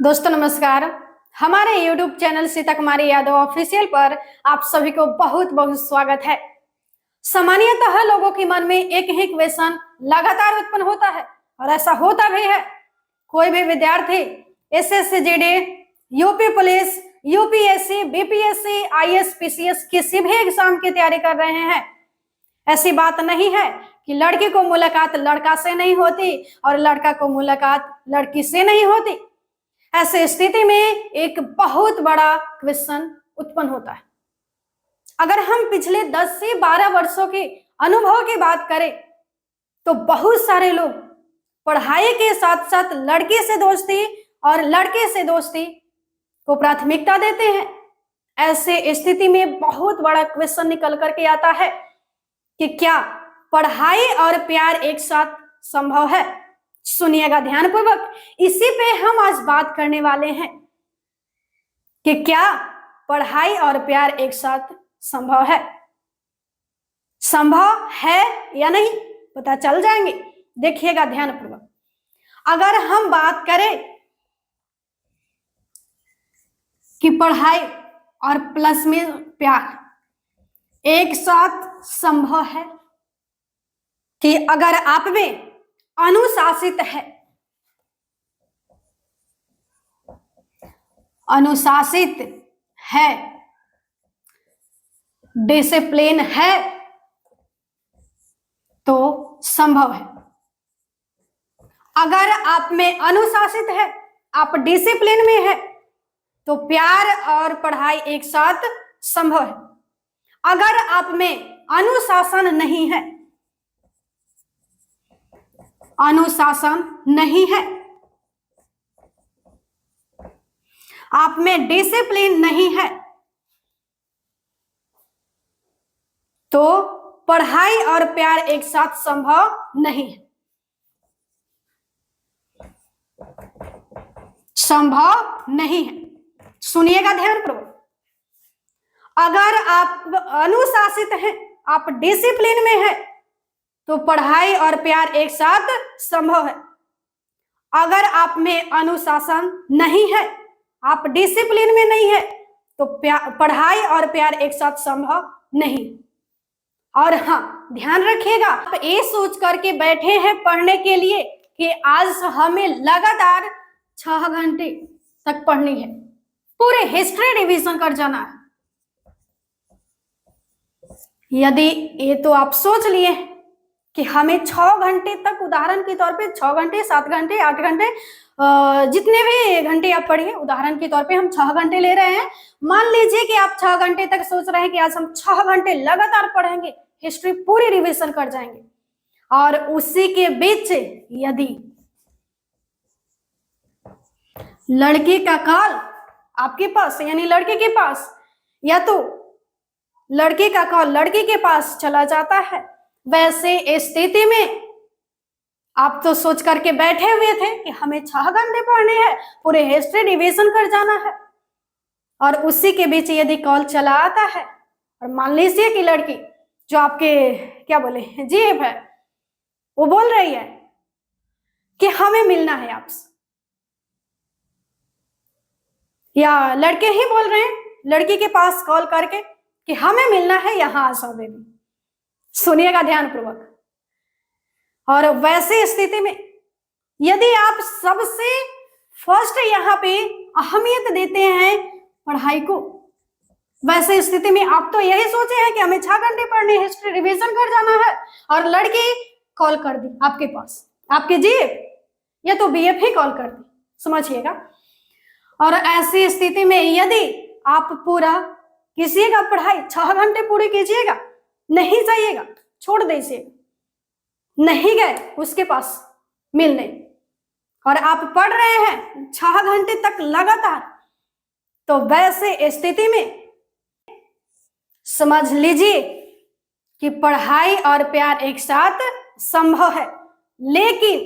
दोस्तों नमस्कार। हमारे YouTube चैनल सीता कुमारी यादव ऑफिशियल पर आप सभी को बहुत बहुत स्वागत है। सामान्यतः लोगों के मन में एक ही क्वेश्चन लगातार उत्पन्न होता है और ऐसा होता भी है। कोई भी विद्यार्थी SSC GD, UP police, UPSC, BPSC, IAS, PCS किसी भी एग्जाम की तैयारी कर रहे हैं। ऐसी बात नहीं है कि लड़की को मुलाकात लड़का से नहीं होती और लड़का को मुलाकात लड़की से नहीं होती। ऐसे स्थिति में एक बहुत बड़ा क्वेश्चन उत्पन्न होता है। अगर हम पिछले 10 से 12 वर्षों के अनुभव की बात करें तो बहुत सारे लोग पढ़ाई के साथ साथ लड़की से दोस्ती और लड़के से दोस्ती को प्राथमिकता देते हैं। ऐसे स्थिति में बहुत बड़ा क्वेश्चन निकल करके आता है कि क्या पढ़ाई और प्यार एक साथ संभव है। सुनिएगा ध्यानपूर्वक, इसी पे हम आज बात करने वाले हैं कि क्या पढ़ाई और प्यार एक साथ संभव है। संभव है या नहीं पता चल जाएंगे, देखिएगा ध्यानपूर्वक। अगर हम बात करें कि पढ़ाई और प्लस में प्यार एक साथ संभव है, कि अगर आप में अनुशासित है, डिसिप्लिन है तो संभव है। अगर आप में अनुशासित है, आप डिसिप्लिन में है तो प्यार और पढ़ाई एक साथ संभव है। अगर आप में अनुशासन नहीं है, आप में डिसिप्लिन नहीं है तो पढ़ाई और प्यार एक साथ संभव नहीं है। सुनिएगा ध्यानपूर्वक। अगर आप अनुशासित हैं, आप डिसिप्लिन में हैं तो पढ़ाई और प्यार एक साथ संभव है। अगर आप में अनुशासन नहीं है, आप डिसिप्लिन में नहीं है तो पढ़ाई और प्यार एक साथ संभव नहीं। और हाँ, ध्यान रखिएगा, आप ये सोच करके बैठे हैं पढ़ने के लिए कि आज हमें लगातार 6 घंटे तक पढ़नी है, पूरे हिस्ट्री रिवीजन कर जाना है। यदि ये तो आप सोच लिए कि हमें 6 घंटे तक, उदाहरण के तौर पे 6 घंटे, 7 घंटे, 8 घंटे, जितने भी घंटे आप पढ़िए, उदाहरण के तौर पे हम 6 घंटे ले रहे हैं। मान लीजिए कि आप 6 घंटे तक सोच रहे हैं कि आज हम 6 घंटे लगातार पढ़ेंगे, हिस्ट्री पूरी रिवीजन कर जाएंगे। और उसी के बीच यदि लड़के का कॉल आपके पास, यानी लड़के के पास, या तो लड़के का कॉल लड़के के पास चला जाता है, वैसे स्थिति में आप तो सोच करके बैठे हुए थे कि हमें 6 घंटे पढ़ने हैं, पूरे हिस्ट्री रिवीजन कर जाना है। और उसी के बीच यदि कॉल चला आता है और मान लीजिए कि लड़की जो आपके क्या बोले जीएफ है, वो बोल रही है कि हमें मिलना है आपसे, या लड़के ही बोल रहे हैं लड़की के पास कॉल करके कि हमें मिलना है, यहां आ जाओ बेबी। सुनिएगा ध्यानपूर्वक। और वैसे स्थिति में यदि आप सबसे फर्स्ट यहाँ पे अहमियत देते हैं पढ़ाई को, वैसे स्थिति में आप तो यही सोचे हैं कि हमें 6 घंटे पढ़ने, हिस्ट्री रिवीजन कर जाना है, और लड़की कॉल कर दी आपके पास, आपके जीएफ या तो बीएफ ही कॉल कर दी, समझिएगा। और ऐसी स्थिति में यदि आप पूरा कीजिएगा पढ़ाई, 6 घंटे पूरी कीजिएगा, नहीं जाइएगा, छोड़ दीजिएगा, नहीं गए उसके पास मिलने, और आप पढ़ रहे हैं 6 घंटे तक लगातार, तो वैसे स्थिति में समझ लीजिए कि पढ़ाई और प्यार एक साथ संभव है। लेकिन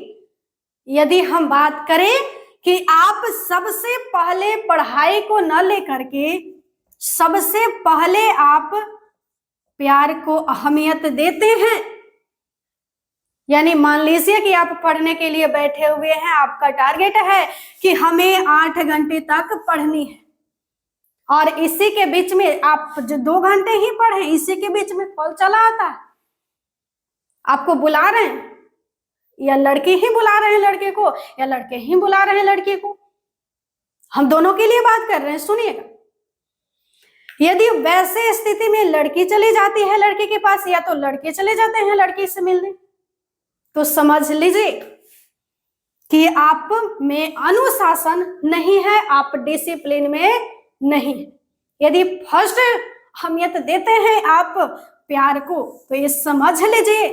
यदि हम बात करें कि आप सबसे पहले पढ़ाई को न लेकर के सबसे पहले आप प्यार को अहमियत देते हैं, यानी मान लीजिए कि आप पढ़ने के लिए बैठे हुए हैं, आपका टारगेट है कि हमें 8 घंटे तक पढ़नी है, और इसी के बीच में आप जो 2 घंटे ही पढ़े, इसी के बीच में कॉल चला आता है, आपको बुला रहे हैं, या लड़के ही बुला रहे हैं लड़के को, या लड़के ही बुला रहे हैं लड़के को, हम दोनों के लिए बात कर रहे हैं। सुनिएगा, यदि वैसे स्थिति में लड़की चली जाती है लड़के के पास, या तो लड़के चले जाते हैं लड़की से मिलने, तो समझ लीजिए कि आप में अनुशासन नहीं है, आप डिसिप्लिन में नहीं है। यदि फर्स्ट अहमियत देते हैं आप प्यार को, तो ये समझ लीजिए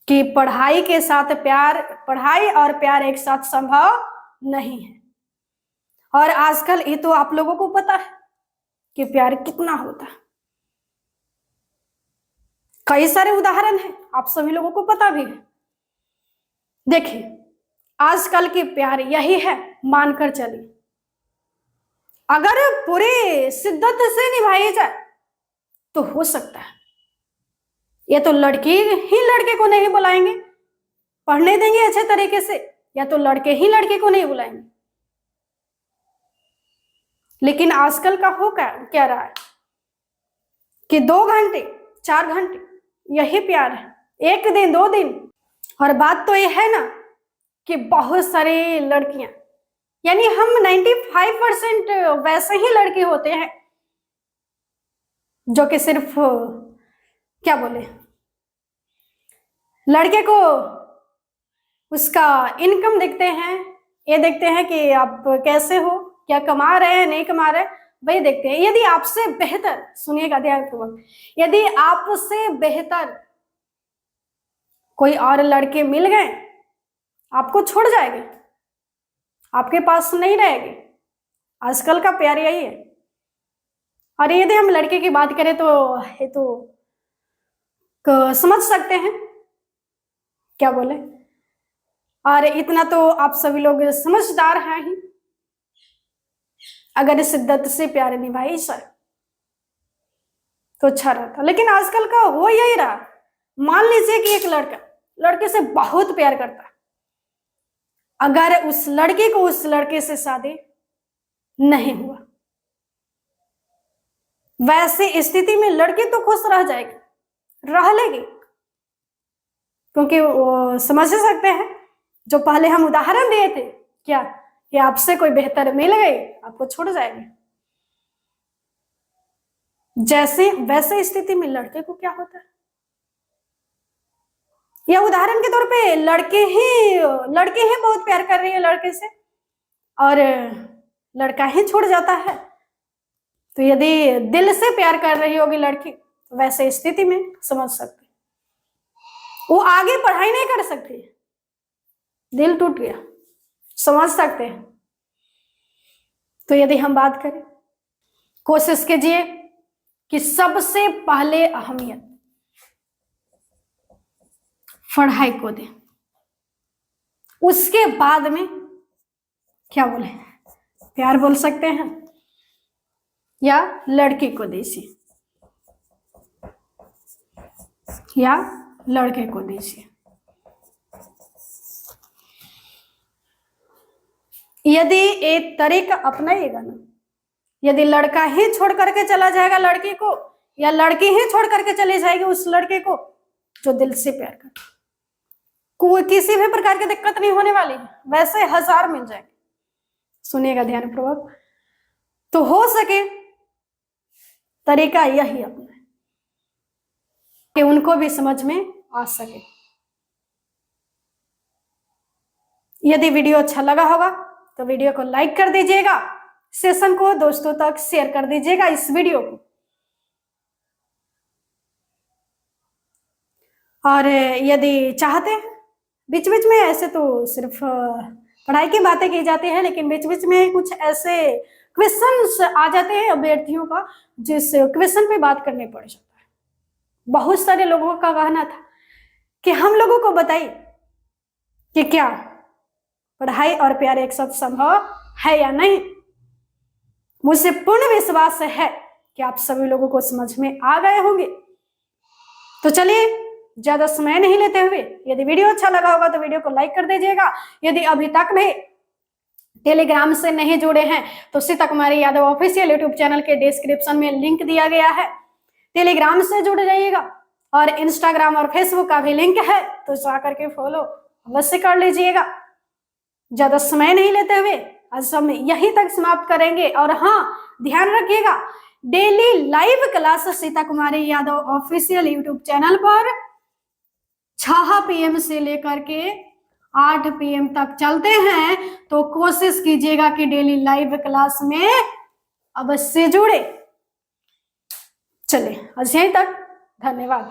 कि पढ़ाई के साथ प्यार, पढ़ाई और प्यार एक साथ संभव नहीं है। और आजकल ये तो आप लोगों को पता है कि प्यार कितना होता है, कई सारे उदाहरण हैं, आप सभी लोगों को पता भी है। देखिए, आजकल की प्यार यही है, मानकर चलिए, अगर पूरी शिद्दत से निभाई जाए तो हो सकता है ये तो लड़की ही लड़के को नहीं बुलाएंगे, पढ़ने देंगे अच्छे तरीके से, या तो लड़के ही लड़के को नहीं बुलाएंगे। लेकिन आजकल का हो क्या रहा है कि 2 घंटे 4 घंटे यही प्यार है, 1 दिन 2 दिन। और बात तो ये है ना कि बहुत सारी लड़कियां, यानी हम 95% वैसे ही लड़के होते हैं जो कि सिर्फ क्या बोले, लड़के को उसका इनकम देखते हैं, ये देखते हैं कि आप कैसे हो, क्या कमा रहे हैं नहीं कमा रहे, वही देखते हैं। यदि आपसे बेहतर, सुनिएगा ध्यानपूर्वक, यदि आपसे बेहतर कोई और लड़के मिल गए, आपको छोड़ जाएंगे, आपके पास नहीं रहेंगे। आजकल का प्यार यही है। और यदि हम लड़के की बात करें तो ये तो समझ सकते हैं क्या बोले, और इतना तो आप सभी लोग समझदार हैं ही, अगर शिद्दत से प्यार निभाई सर तो अच्छा रहता। लेकिन आजकल का हो यही रहा, मान लीजिए कि एक लड़का लड़के से बहुत प्यार करता है, अगर उस लड़के को उस लड़के से शादी नहीं हुआ, वैसी स्थिति में लड़की तो खुश रह जाएगी, रह लेगी, क्योंकि वो समझ सकते हैं जो पहले हम उदाहरण दिए थे, क्या कि आपसे कोई बेहतर मिल गई, आपको छोड़ जाएगी। जैसे वैसे स्थिति में लड़के को क्या होता है, या उदाहरण के तौर पे लड़के ही बहुत प्यार कर रही है लड़के से, और लड़का ही छोड़ जाता है। तो यदि दिल से प्यार कर रही होगी लड़की, तो वैसे स्थिति में समझ सकते वो आगे पढ़ाई नहीं कर सकती, दिल टूट गया, समझ सकते हैं। तो यदि हम बात करें, कोशिश कीजिए कि सबसे पहले अहमियत पढ़ाई को दें, उसके बाद में क्या बोले, प्यार बोल सकते हैं, या लड़की को दीजिए, या लड़के को दीजिए। यदि एक तरीका अपनाइएगा ना, यदि लड़का ही छोड़ करके चला जाएगा लड़की को, या लड़की ही छोड़ करके चली जाएगी उस लड़के को जो दिल से प्यार करता, कोई किसी भी प्रकार की दिक्कत नहीं होने वाली है, वैसे 1000 मिल जाएंगे। सुनिएगा ध्यानपूर्वक, तो हो सके तरीका यही अपना कि उनको भी समझ में आ सके। यदि वीडियो अच्छा लगा होगा तो वीडियो को लाइक कर दीजिएगा, सेशन को दोस्तों तक शेयर कर दीजिएगा इस वीडियो को। और यदि चाहते हैं, बीच बीच में ऐसे तो सिर्फ पढ़ाई की बातें की जाती है, लेकिन बीच बीच में कुछ ऐसे क्वेश्चंस आ जाते हैं अभ्यर्थियों का, जिस क्वेश्चन पे बात करनी पड़ जाता है। बहुत सारे लोगों का कहना था कि हम लोगों को बताइए कि क्या पढ़ाई और प्यार एक साथ संभव है या नहीं। मुझे पूर्ण विश्वास है कि आप सभी लोगों को समझ में आ गए होंगे। तो चलिए ज्यादा समय नहीं लेते हुए यदि वीडियो अच्छा लगा होगा तो वीडियो को लाइक कर दीजिएगा। यदि अभी तक भी टेलीग्राम से नहीं जुड़े हैं तो सीता कुमारी यादव ऑफिशियल यूट्यूब चैनल के डिस्क्रिप्शन में लिंक दिया गया है, टेलीग्राम से जुड़ जाइएगा। और इंस्टाग्राम और फेसबुक का भी लिंक है, तो जाकर के फॉलो अवश्य कर लीजिएगा। ज्यादा समय नहीं लेते हुए आज हम यहीं तक समाप्त करेंगे। और हाँ, ध्यान रखिएगा, डेली लाइव क्लास सीता कुमारी यादव ऑफिशियल यूट्यूब चैनल पर 6 PM से लेकर के 8 PM तक चलते हैं, तो कोशिश कीजिएगा कि डेली लाइव क्लास में अवश्य जुड़े। चलिए आज यहीं तक, धन्यवाद।